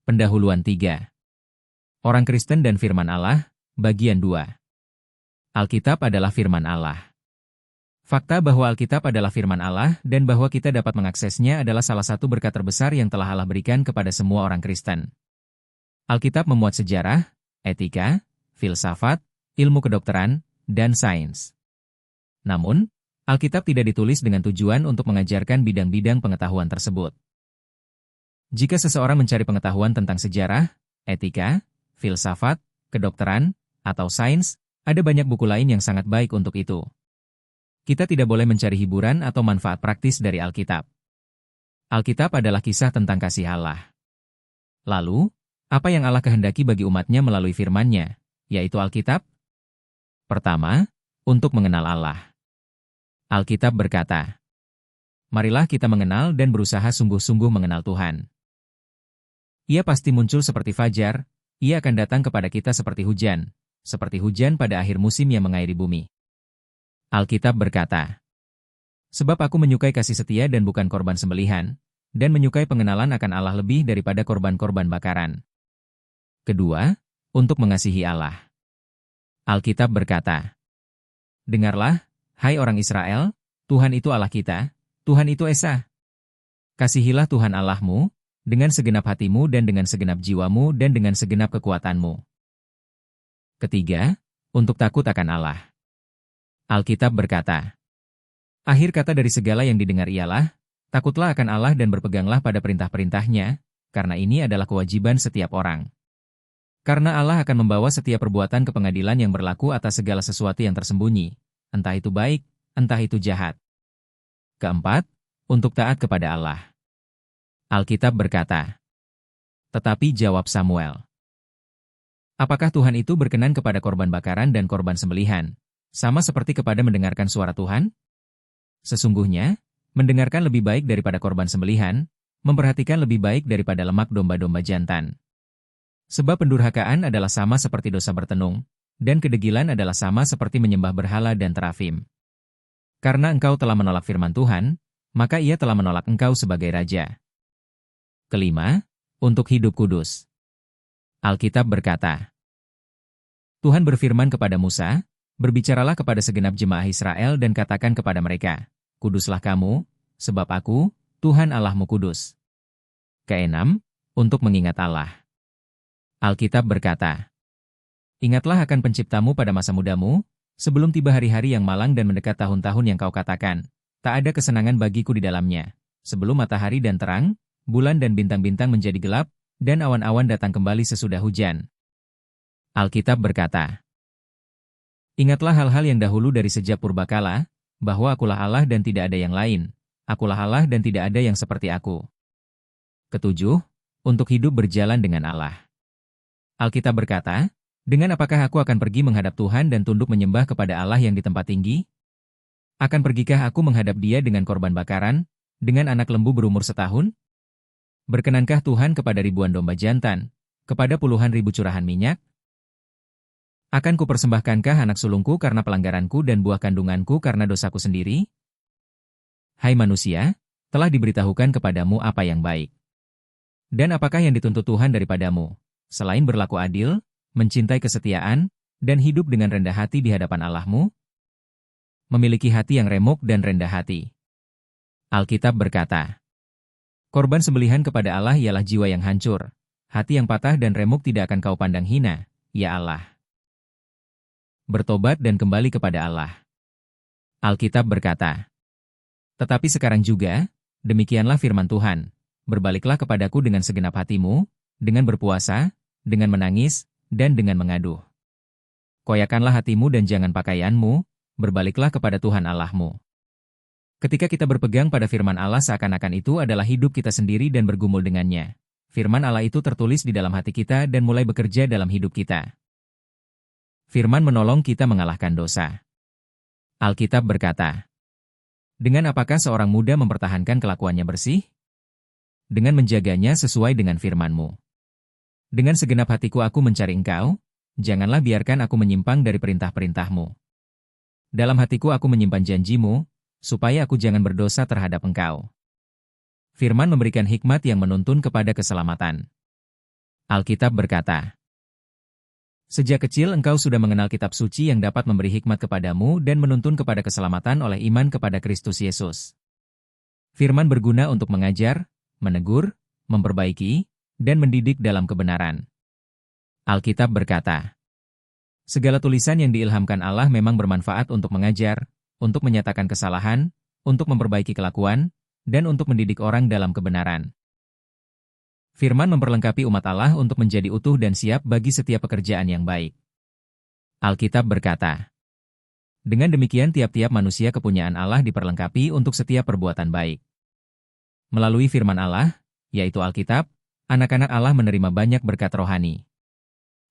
Pendahuluan 3. Orang Kristen dan Firman Allah, bagian 2. Alkitab adalah Firman Allah. Fakta bahwa Alkitab adalah Firman Allah dan bahwa kita dapat mengaksesnya adalah salah satu berkat terbesar yang telah Allah berikan kepada semua orang Kristen. Alkitab memuat sejarah, etika, filsafat, ilmu kedokteran, dan sains. Namun, Alkitab tidak ditulis dengan tujuan untuk mengajarkan bidang-bidang pengetahuan tersebut. Jika seseorang mencari pengetahuan tentang sejarah, etika, filsafat, kedokteran, atau sains, ada banyak buku lain yang sangat baik untuk itu. Kita tidak boleh mencari hiburan atau manfaat praktis dari Alkitab. Alkitab adalah kisah tentang kasih Allah. Lalu, apa yang Allah kehendaki bagi umatnya melalui firman-Nya, yaitu Alkitab? Pertama, untuk mengenal Allah. Alkitab berkata, "Marilah kita mengenal dan berusaha sungguh-sungguh mengenal Tuhan. Ia pasti muncul seperti fajar, ia akan datang kepada kita seperti hujan pada akhir musim yang mengairi bumi." Alkitab berkata, "Sebab aku menyukai kasih setia dan bukan korban sembelihan, dan menyukai pengenalan akan Allah lebih daripada korban-korban bakaran." Kedua, untuk mengasihi Allah. Alkitab berkata, "Dengarlah, hai orang Israel, Tuhan itu Allah kita, Tuhan itu Esa. Kasihilah Tuhan Allahmu, dengan segenap hatimu dan dengan segenap jiwamu dan dengan segenap kekuatanmu." Ketiga, untuk takut akan Allah. Alkitab berkata, "Akhir kata dari segala yang didengar ialah, takutlah akan Allah dan berpeganglah pada perintah-perintahnya, karena ini adalah kewajiban setiap orang. Karena Allah akan membawa setiap perbuatan ke pengadilan yang berlaku atas segala sesuatu yang tersembunyi, entah itu baik, entah itu jahat." Keempat, untuk taat kepada Allah. Alkitab berkata, "Tetapi jawab Samuel, apakah Tuhan itu berkenan kepada korban bakaran dan korban sembelihan, sama seperti kepada mendengarkan suara Tuhan? Sesungguhnya, mendengarkan lebih baik daripada korban sembelihan, memperhatikan lebih baik daripada lemak domba-domba jantan. Sebab pendurhakaan adalah sama seperti dosa bertenung, dan kedegilan adalah sama seperti menyembah berhala dan terafim. Karena engkau telah menolak firman Tuhan, maka ia telah menolak engkau sebagai raja." Kelima, untuk hidup kudus. Alkitab berkata, Tuhan berfirman kepada Musa, "Berbicaralah kepada segenap jemaah Israel dan katakan kepada mereka, Kuduslah kamu, sebab aku, Tuhan Allahmu kudus." Keenam, untuk mengingat Allah. Alkitab berkata, "Ingatlah akan penciptamu pada masa mudamu, sebelum tiba hari-hari yang malang dan mendekat tahun-tahun yang kau katakan, tak ada kesenangan bagiku di dalamnya, sebelum matahari dan terang, bulan dan bintang-bintang menjadi gelap, dan awan-awan datang kembali sesudah hujan." Alkitab berkata, "Ingatlah hal-hal yang dahulu dari sejak purbakala, bahwa akulah Allah dan tidak ada yang lain, akulah Allah dan tidak ada yang seperti aku." Ketujuh, untuk hidup berjalan dengan Allah. Alkitab berkata, "Dengan apakah aku akan pergi menghadap Tuhan dan tunduk menyembah kepada Allah yang di tempat tinggi? Akan pergikah aku menghadap Dia dengan korban bakaran, dengan anak lembu berumur setahun? Berkenankah Tuhan kepada ribuan domba jantan, kepada puluhan ribu curahan minyak? Akan kupersembahkankah anak sulungku karena pelanggaranku dan buah kandunganku karena dosaku sendiri? Hai manusia, telah diberitahukan kepadamu apa yang baik. Dan apakah yang dituntut Tuhan daripadamu, selain berlaku adil, mencintai kesetiaan, dan hidup dengan rendah hati di hadapan Allahmu? Memiliki hati yang remuk dan rendah hati." Alkitab berkata, "Korban sembelihan kepada Allah ialah jiwa yang hancur, hati yang patah dan remuk tidak akan kau pandang hina, ya Allah." Bertobat dan kembali kepada Allah. Alkitab berkata, "Tetapi sekarang juga, demikianlah firman Tuhan, berbaliklah kepadaku dengan segenap hatimu, dengan berpuasa, dengan menangis, dan dengan mengaduh. Koyakanlah hatimu dan jangan pakaianmu, berbaliklah kepada Tuhan Allahmu." Ketika kita berpegang pada firman Allah seakan-akan itu adalah hidup kita sendiri dan bergumul dengannya, firman Allah itu tertulis di dalam hati kita dan mulai bekerja dalam hidup kita. Firman menolong kita mengalahkan dosa. Alkitab berkata, "Dengan apakah seorang muda mempertahankan kelakuannya bersih? Dengan menjaganya sesuai dengan firman-Mu. Dengan segenap hatiku aku mencari Engkau, janganlah biarkan aku menyimpang dari perintah-perintah-Mu. Dalam hatiku aku menyimpan janji-Mu, supaya aku jangan berdosa terhadap Engkau." Firman memberikan hikmat yang menuntun kepada keselamatan. Alkitab berkata, "Sejak kecil engkau sudah mengenal kitab suci yang dapat memberi hikmat kepadamu dan menuntun kepada keselamatan oleh iman kepada Kristus Yesus. Firman berguna untuk mengajar, menegur, memperbaiki, dan mendidik dalam kebenaran." Alkitab berkata, segala tulisan yang diilhamkan Allah memang bermanfaat untuk mengajar, untuk menyatakan kesalahan, untuk memperbaiki kelakuan, dan untuk mendidik orang dalam kebenaran. Firman memperlengkapi umat Allah untuk menjadi utuh dan siap bagi setiap pekerjaan yang baik. Alkitab berkata, dengan demikian tiap-tiap manusia kepunyaan Allah diperlengkapi untuk setiap perbuatan baik. Melalui firman Allah, yaitu Alkitab, anak-anak Allah menerima banyak berkat rohani.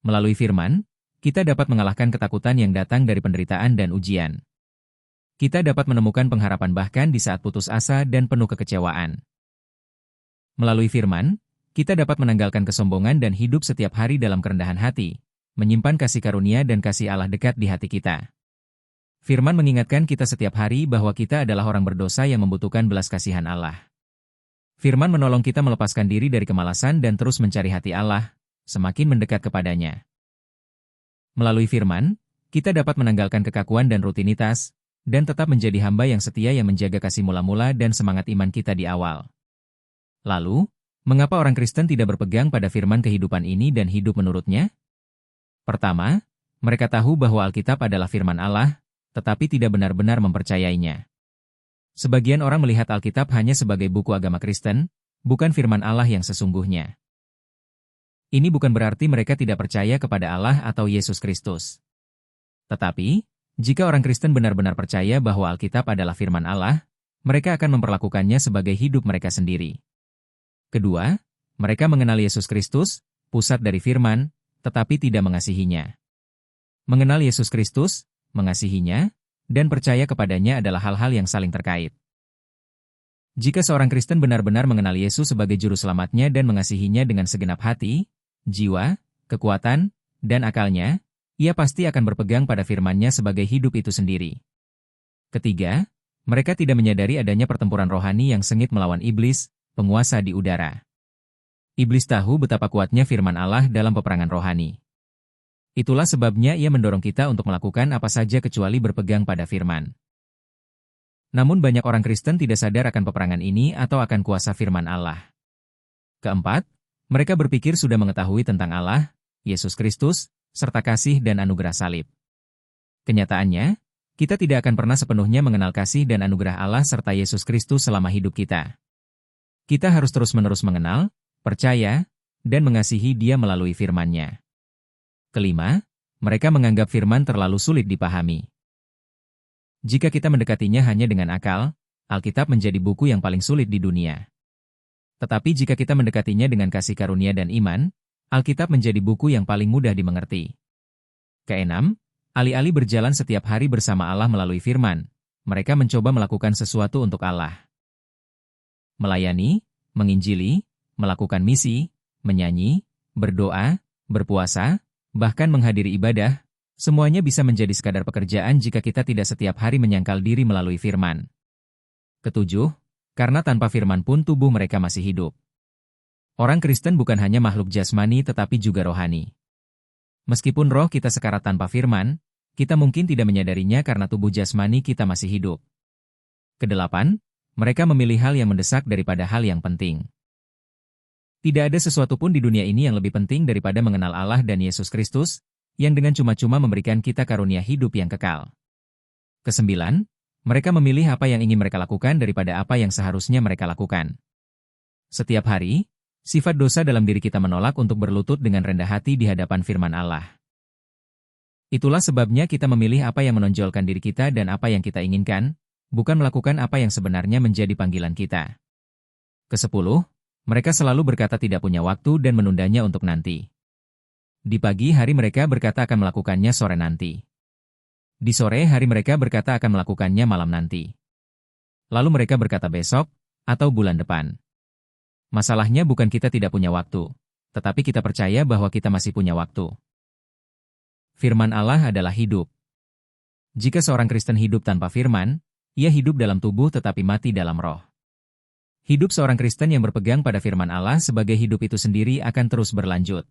Melalui firman, kita dapat mengalahkan ketakutan yang datang dari penderitaan dan ujian. Kita dapat menemukan pengharapan bahkan di saat putus asa dan penuh kekecewaan. Melalui firman, kita dapat menanggalkan kesombongan dan hidup setiap hari dalam kerendahan hati, menyimpan kasih karunia dan kasih Allah dekat di hati kita. Firman mengingatkan kita setiap hari bahwa kita adalah orang berdosa yang membutuhkan belas kasihan Allah. Firman menolong kita melepaskan diri dari kemalasan dan terus mencari hati Allah, semakin mendekat kepadanya. Melalui firman, kita dapat menanggalkan kekakuan dan rutinitas, dan tetap menjadi hamba yang setia yang menjaga kasih mula-mula dan semangat iman kita di awal. Lalu, mengapa orang Kristen tidak berpegang pada firman kehidupan ini dan hidup menurutnya? Pertama, mereka tahu bahwa Alkitab adalah firman Allah, tetapi tidak benar-benar mempercayainya. Sebagian orang melihat Alkitab hanya sebagai buku agama Kristen, bukan firman Allah yang sesungguhnya. Ini bukan berarti mereka tidak percaya kepada Allah atau Yesus Kristus. Tetapi, jika orang Kristen benar-benar percaya bahwa Alkitab adalah firman Allah, mereka akan memperlakukannya sebagai hidup mereka sendiri. Kedua, mereka mengenal Yesus Kristus, pusat dari firman, tetapi tidak mengasihinya. Mengenal Yesus Kristus, mengasihinya, dan percaya kepadanya adalah hal-hal yang saling terkait. Jika seorang Kristen benar-benar mengenal Yesus sebagai juru selamatnya dan mengasihinya dengan segenap hati, jiwa, kekuatan, dan akalnya, ia pasti akan berpegang pada firman-Nya sebagai hidup itu sendiri. Ketiga, mereka tidak menyadari adanya pertempuran rohani yang sengit melawan iblis, penguasa di udara. Iblis tahu betapa kuatnya firman Allah dalam peperangan rohani. Itulah sebabnya ia mendorong kita untuk melakukan apa saja kecuali berpegang pada firman. Namun banyak orang Kristen tidak sadar akan peperangan ini atau akan kuasa firman Allah. Keempat, mereka berpikir sudah mengetahui tentang Allah, Yesus Kristus, serta kasih dan anugerah salib. Kenyataannya, kita tidak akan pernah sepenuhnya mengenal kasih dan anugerah Allah serta Yesus Kristus selama hidup kita. Kita harus terus-menerus mengenal, percaya, dan mengasihi Dia melalui firman-Nya. Kelima, mereka menganggap firman terlalu sulit dipahami. Jika kita mendekatinya hanya dengan akal, Alkitab menjadi buku yang paling sulit di dunia. Tetapi jika kita mendekatinya dengan kasih karunia dan iman, Alkitab menjadi buku yang paling mudah dimengerti. Keenam, alih-alih berjalan setiap hari bersama Allah melalui firman, mereka mencoba melakukan sesuatu untuk Allah. Melayani, menginjili, melakukan misi, menyanyi, berdoa, berpuasa, bahkan menghadiri ibadah, semuanya bisa menjadi sekadar pekerjaan jika kita tidak setiap hari menyangkal diri melalui firman. Ketujuh, karena tanpa firman pun tubuh mereka masih hidup. Orang Kristen bukan hanya makhluk jasmani tetapi juga rohani. Meskipun roh kita sekarat tanpa firman, kita mungkin tidak menyadarinya karena tubuh jasmani kita masih hidup. Kedelapan, mereka memilih hal yang mendesak daripada hal yang penting. Tidak ada sesuatu pun di dunia ini yang lebih penting daripada mengenal Allah dan Yesus Kristus, yang dengan cuma-cuma memberikan kita karunia hidup yang kekal. Kesembilan, mereka memilih apa yang ingin mereka lakukan daripada apa yang seharusnya mereka lakukan. Setiap hari, sifat dosa dalam diri kita menolak untuk berlutut dengan rendah hati di hadapan firman Allah. Itulah sebabnya kita memilih apa yang menonjolkan diri kita dan apa yang kita inginkan, bukan melakukan apa yang sebenarnya menjadi panggilan kita. Kesepuluh, mereka selalu berkata tidak punya waktu dan menundanya untuk nanti. Di pagi hari mereka berkata akan melakukannya sore nanti. Di sore hari mereka berkata akan melakukannya malam nanti. Lalu mereka berkata besok, atau bulan depan. Masalahnya bukan kita tidak punya waktu, tetapi kita percaya bahwa kita masih punya waktu. Firman Allah adalah hidup. Jika seorang Kristen hidup tanpa firman, ia hidup dalam tubuh tetapi mati dalam roh. Hidup seorang Kristen yang berpegang pada firman Allah sebagai hidup itu sendiri akan terus berlanjut.